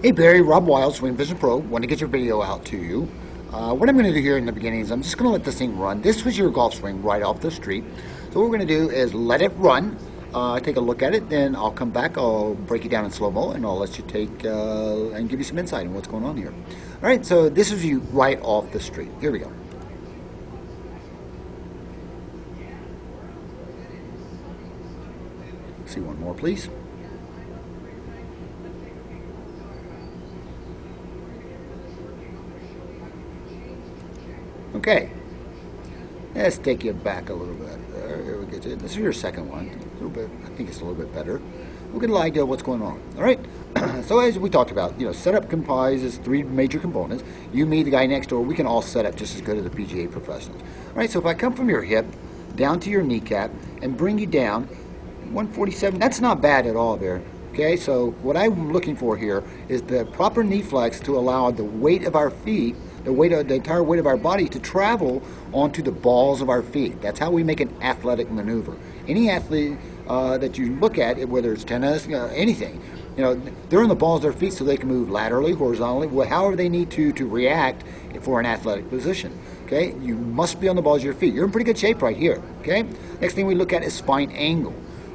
Hey Barry, Rob Wild, Swing Vision Pro. Want to get your video out to you. What I'm going to do here in the beginning is I'm just going to let this thing run. This was your golf swing right off the street. So what we're going to do is let it run. Take a look at it, then I'll come back. I'll break it down in slow-mo, and I'll let you take and give you some insight on what's going on here. All right, so this is you right off the street. Here we go. See one more, please. Okay, let's take you back a little bit. Here we get you. This is your second one. A little bit. I think it's a little bit better. We'll get an idea of what's going on. All right. So as we talked about, setup comprises three major components. You, me, the guy next door. We can all set up just as good as the PGA professionals. All right. So if I come from your hip down to your kneecap and bring you down 147, that's not bad at all there. Okay. So what I'm looking for here is the proper knee flex to allow the weight of our feet, the entire weight of our body to travel onto the balls of our feet. That's how we make an athletic maneuver. Any athlete that you look at, whether it's tennis, anything, they're on the balls of their feet so they can move laterally, horizontally, however they need to react for an athletic position. Okay, you must be on the balls of your feet. You're in pretty good shape right here. Okay, next thing we look at is spine angle.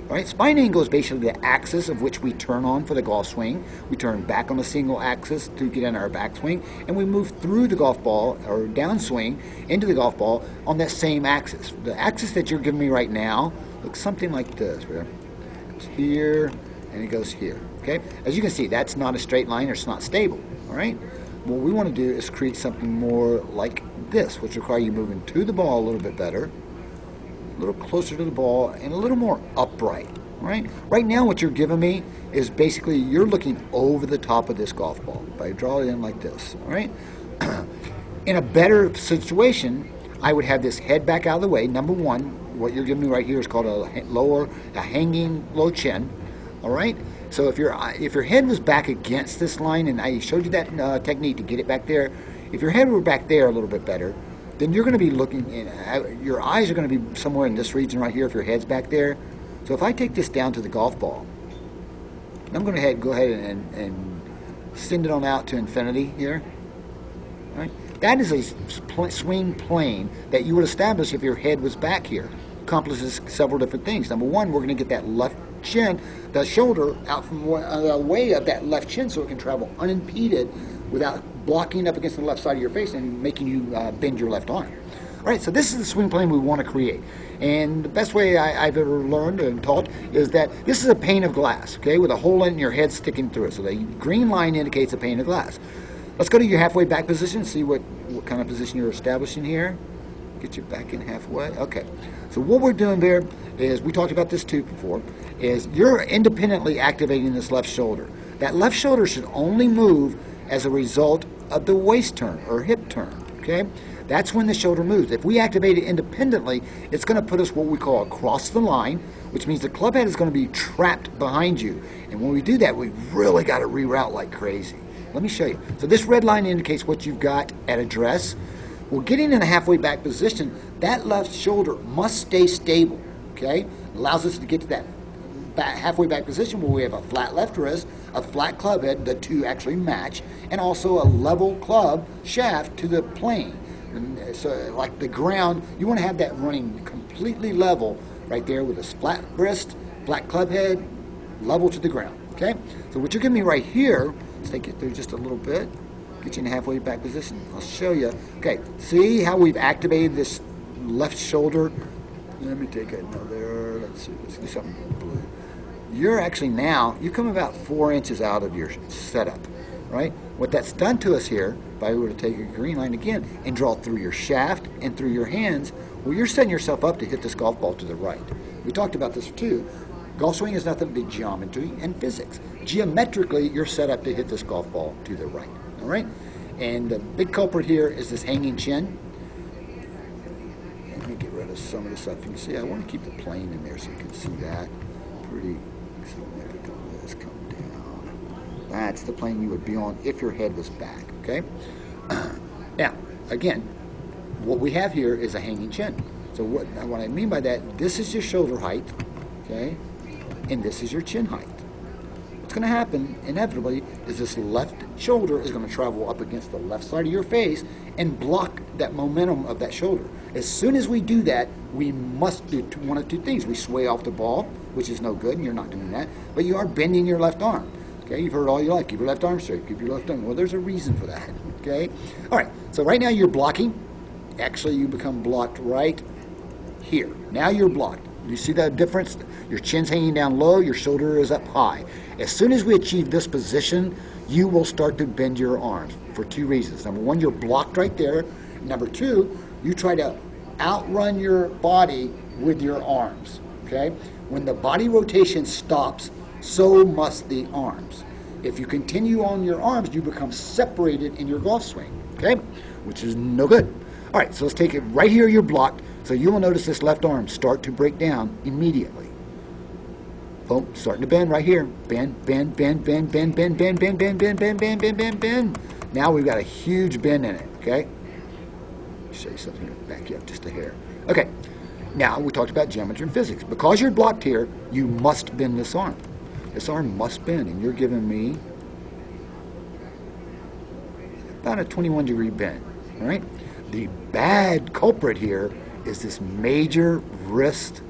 All right, spine angle is basically the axis of which we turn on for the golf swing. We turn back on a single axis to get in our backswing, and we move through the golf ball or downswing into the golf ball on that same axis. The axis that you're giving me right now looks something like this. Where it goes here and it goes here. Okay, as you can see, that's not a straight line or it's not stable. All right, what we want to do is create something more like this, which requires you moving to the ball a little bit better, a little closer to the ball, and a little more upright. Right? Right now what you're giving me is basically you're looking over the top of this golf ball. If I draw it in like this, all right? In a better situation, I would have this head back out of the way. Number one, what you're giving me right here is called a hanging low chin. All right? So if your head was back against this line, and I showed you that technique to get it back there, if your head were back there a little bit better, then you're going to be looking, your eyes are going to be somewhere in this region right here if your head's back there. So if I take this down to the golf ball, I'm going to go ahead and send it on out to infinity here. All right? That is a swing plane that you would establish if your head was back here. Accomplishes several different things. Number one, we're going to get that left chin, the shoulder out from the way of that left chin so it can travel unimpeded without blocking up against the left side of your face and making you bend your left arm. All right, so this is the swing plane we want to create. And the best way I've ever learned and taught is that this is a pane of glass, okay, with a hole in your head sticking through it. So the green line indicates a pane of glass. Let's go to your halfway back position, see what kind of position you're establishing here. Get you back in halfway. Okay, so what we're doing there is, we talked about this too before, is you're independently activating this left shoulder. That left shoulder should only move as a result of the waist turn or hip turn, okay? That's when the shoulder moves. If we activate it independently, it's going to put us what we call across the line, which means the club head is going to be trapped behind you. And when we do that, we really got to reroute like crazy. Let me show you. So this red line indicates what you've got at address. Well, getting in a halfway back position, that left shoulder must stay stable, okay? Allows us to get to that halfway back position where we have a flat left wrist, a flat club head, the two actually match, and also a level club shaft to the plane. And so like the ground, you want to have that running completely level right there with a flat wrist, flat club head, level to the ground, okay? So what you're giving me right here, let's take it through just a little bit, get you in a halfway back position. I'll show you. Okay, see how we've activated this left shoulder? Let me take another, let's do something blue. You're actually now, you come about 4 inches out of your setup, right? What that's done to us here, if I were to take a green line again and draw through your shaft and through your hands, well, you're setting yourself up to hit this golf ball to the right. We talked about this too. Golf swing is nothing but geometry and physics. Geometrically, you're set up to hit this golf ball to the right, all right? And the big culprit here is this hanging chin. Let me get rid of some of the stuff. You can see, I want to keep the plane in there so you can see that. Pretty significant. Let's come down. That's the plane you would be on if your head was back, okay? Now, again, what we have here is a hanging chin. So what I mean by that, this is your shoulder height, okay? And this is your chin height. what's going to happen inevitably is this left shoulder is going to travel up against the left side of your face and block that momentum of that shoulder. As soon as we do that, we must do one of two things. We sway off the ball, which is no good, and you're not doing that, but you are bending your left arm. Okay, you've heard all your life, keep your left arm straight, keep your left arm. Well, there's a reason for that, okay? All right, so right now you're blocking. Actually, you become blocked right here. Now you're blocked. You see that difference? Your chin's hanging down low, your shoulder is up high. As soon as we achieve this position, you will start to bend your arms for two reasons. Number one, you're blocked right there. Number two, you try to outrun your body with your arms, okay? When the body rotation stops, so must the arms. If you continue on your arms, you become separated in your golf swing, okay? Which is no good. All right, so let's take it right here, you're blocked. So you will notice this left arm start to break down immediately. Boom, starting to bend right here. Bend, bend, bend, bend, bend, bend, bend, bend, bend, bend, bend, bend, bend, bend, bend. Now we've got a huge bend in it, okay? Show you something to back you up just a hair. Okay, now we talked about geometry and physics. Because you're blocked here, you must bend this arm. This arm must bend, and you're giving me about a 21-degree bend, all right? The bad culprit here is this major wrist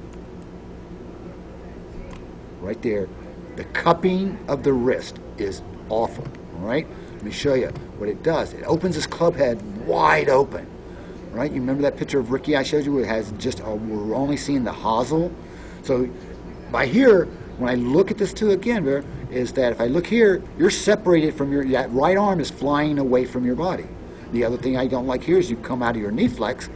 right there. The cupping of the wrist is awful, all right? Let me show you what it does. It opens this club head wide open, right? You remember that picture of Ricky I showed you? It has just, we're only seeing the hosel. So by here, when I look at this too again, is that if I look here, you're separated from that right arm is flying away from your body. The other thing I don't like here is you come out of your knee flex.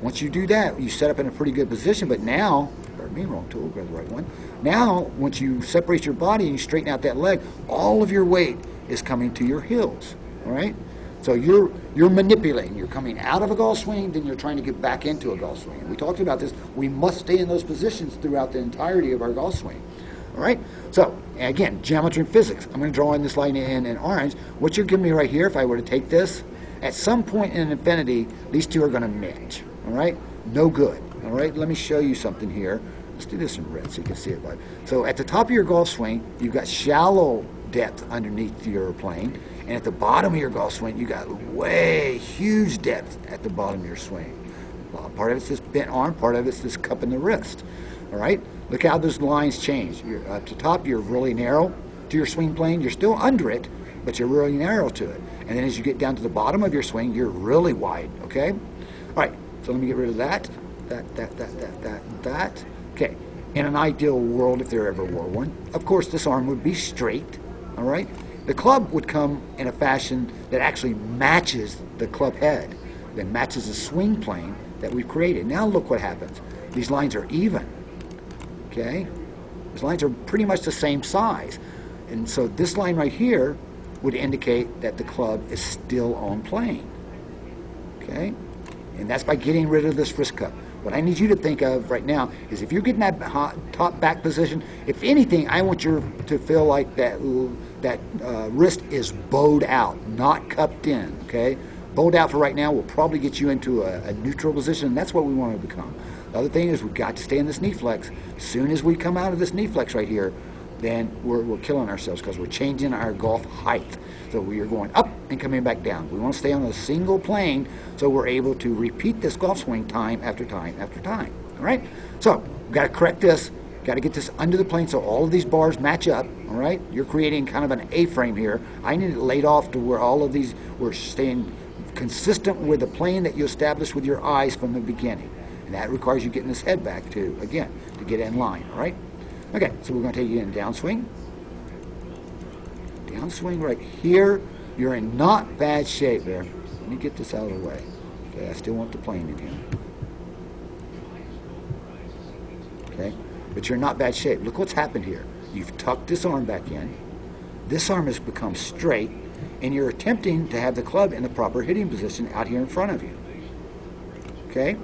Once you do that, you set up in a pretty good position, but now, pardon me, wrong tool, grab the right one. Now, once you separate your body and you straighten out that leg, all of your weight is coming to your heels, all right? So you're manipulating. You're coming out of a golf swing, then you're trying to get back into a golf swing. And we talked about this. We must stay in those positions throughout the entirety of our golf swing. All right? So, again, geometry and physics. I'm going to draw in this line in orange. What you're giving me right here, if I were to take this, at some point in infinity, these two are going to match. All right? No good. All right? Let me show you something here. Let's do this in red so you can see it. So at the top of your golf swing, you've got shallow depth underneath your plane. And at the bottom of your golf swing, you got way huge depth at the bottom of your swing. Part of it's this bent arm, part of it's this cup in the wrist. All right? Look how those lines change. At the top, you're really narrow to your swing plane. You're still under it, but you're really narrow to it. And then as you get down to the bottom of your swing, you're really wide, okay? All right, so let me get rid of that. That. Okay, in an ideal world, if there ever were one, of course, this arm would be straight, all right? The club would come in a fashion that actually matches the club head, that matches the swing plane that we've created. Now look what happens. These lines are even. Okay, these lines are pretty much the same size, and so this line right here would indicate that the club is still on plane. Okay, and that's by getting rid of this wrist cup. What I need you to think of right now is if you're getting that top back position, if anything, I want you to feel like that wrist is bowed out, not cupped in. Okay, bowed out for right now will probably get you into a neutral position, and that's what we want to become. The other thing is we've got to stay in this knee flex. As soon as we come out of this knee flex right here, then we're killing ourselves because we're changing our golf height. So we are going up and coming back down. We want to stay on a single plane so we're able to repeat this golf swing time after time after time. All right? So we've got to correct this. Got to get this under the plane so all of these bars match up. All right? You're creating kind of an A-frame here. I need it laid off to where all of these we're staying consistent with the plane that you established with your eyes from the beginning. And that requires you getting this head back too, again, to get in line, all right? Okay, so we're going to take you in downswing. Downswing right here. You're in not bad shape there. Let me get this out of the way. Okay, I still want the plane in here. Okay, but you're in not bad shape. Look what's happened here. You've tucked this arm back in. This arm has become straight, and you're attempting to have the club in the proper hitting position out here in front of you. Okay?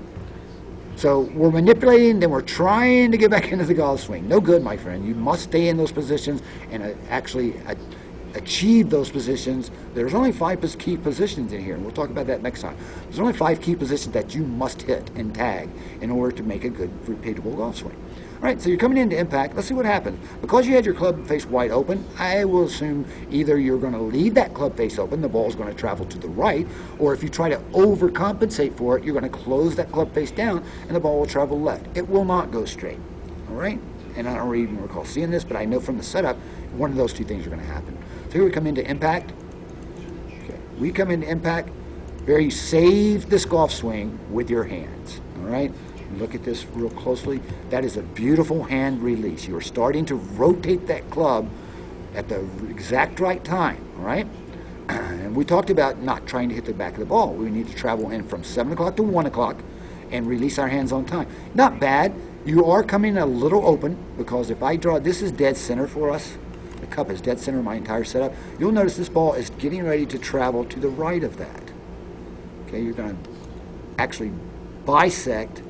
So we're manipulating, then we're trying to get back into the golf swing. No good, my friend. You must stay in those positions and actually achieve those positions. There's only 5 key positions in here, and we'll talk about that next time. There's only 5 key positions that you must hit and tag in order to make a good, repeatable golf swing. All right, so you're coming into impact. Let's see what happens. Because you had your club face wide open, I will assume either you're going to leave that club face open, the ball's going to travel to the right, or if you try to overcompensate for it, you're going to close that club face down and the ball will travel left. It will not go straight. All right? And I don't even recall seeing this, but I know from the setup, one of those two things are going to happen. So here we come into impact. Okay. We come into impact. There you save this golf swing with your hands. All right? Look at this real closely. That is a beautiful hand release. You're starting to rotate that club at the exact right time. All right? And we talked about not trying to hit the back of the ball. We need to travel in from 7 o'clock to 1 o'clock and release our hands on time. Not bad. You are coming a little open because if I draw, this is dead center for us. The cup is dead center, my entire setup. You'll notice this ball is getting ready to travel to the right of that. Okay, you're going to actually bisect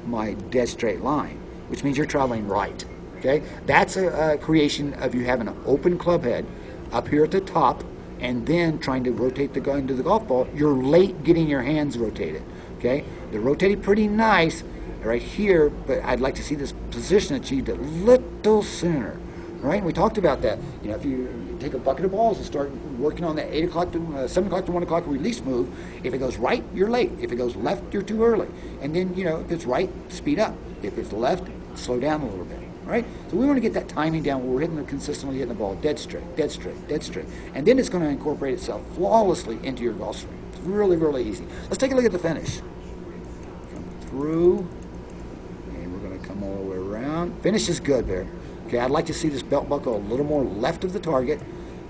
my dead straight line, which means you're traveling right. Okay, that's a creation of you having an open club head up here at the top and then trying to rotate the gun into the golf ball. You're late getting your hands rotated. Okay, they're rotated pretty nice right here, but I'd like to see this position achieved a little sooner. Right? And we talked about that. You know, if you take a bucket of balls and start working on that 8 o'clock to 7 o'clock to 1 o'clock release move, if it goes right, you're late. If it goes left, you're too early. And then, you know, if it's right, speed up. If it's left, slow down a little bit. Right? So we want to get that timing down where we're consistently hitting the ball dead straight, dead straight, dead straight. And then it's going to incorporate itself flawlessly into your golf swing. It's really, really easy. Let's take a look at the finish. Come through, and we're going to come all the way around. Finish is good there. Okay, I'd like to see this belt buckle a little more left of the target,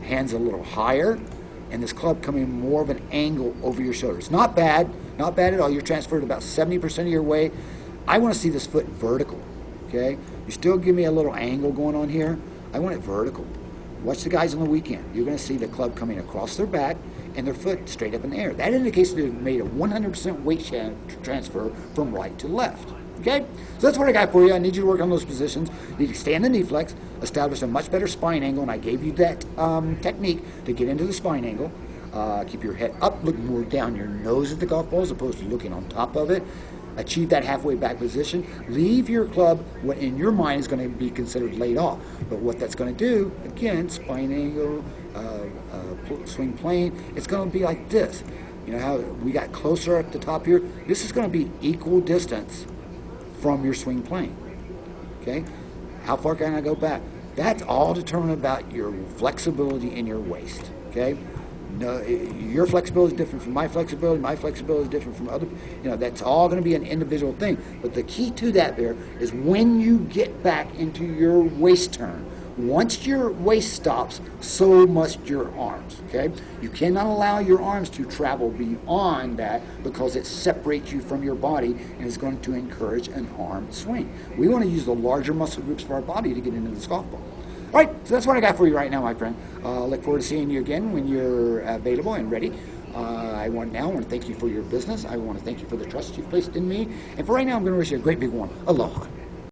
hands a little higher, and this club coming more of an angle over your shoulders. Not bad at all. You're transferred about 70% of your weight. I want to see this foot vertical, okay? You still give me a little angle going on here. I want it vertical. Watch the guys on the weekend. You're going to see the club coming across their back and their foot straight up in the air. That indicates they've made a 100% weight transfer from right to left. Okay, so that's what I got for you. I need you to work on those positions. You need to stand the knee flex, establish a much better spine angle, and I gave you that technique to get into the spine angle. Keep your head up, look more down your nose at the golf ball as opposed to looking on top of it. Achieve that halfway back position. Leave your club what in your mind is going to be considered laid off. But what that's going to do, again, spine angle, swing plane, it's going to be like this. You know how we got closer at the top here? This is going to be equal distance from your swing plane. Okay? How far can I go back? That's all determined about your flexibility in your waist. Okay? No, your flexibility is different from my flexibility. My flexibility is different from other. You know, that's all going to be an individual thing. But the key to that there is when you get back into your waist turn. Once your waist stops, so must your arms, okay? You cannot allow your arms to travel beyond that because it separates you from your body and is going to encourage an arm swing. We want to use the larger muscle groups of our body to get into this golf ball. All right, so that's what I got for you right now, my friend. Look forward to seeing you again when you're available and ready. I want to thank you for your business. I want to thank you for the trust you've placed in me. And for right now, I'm going to wish you a great big one. Aloha.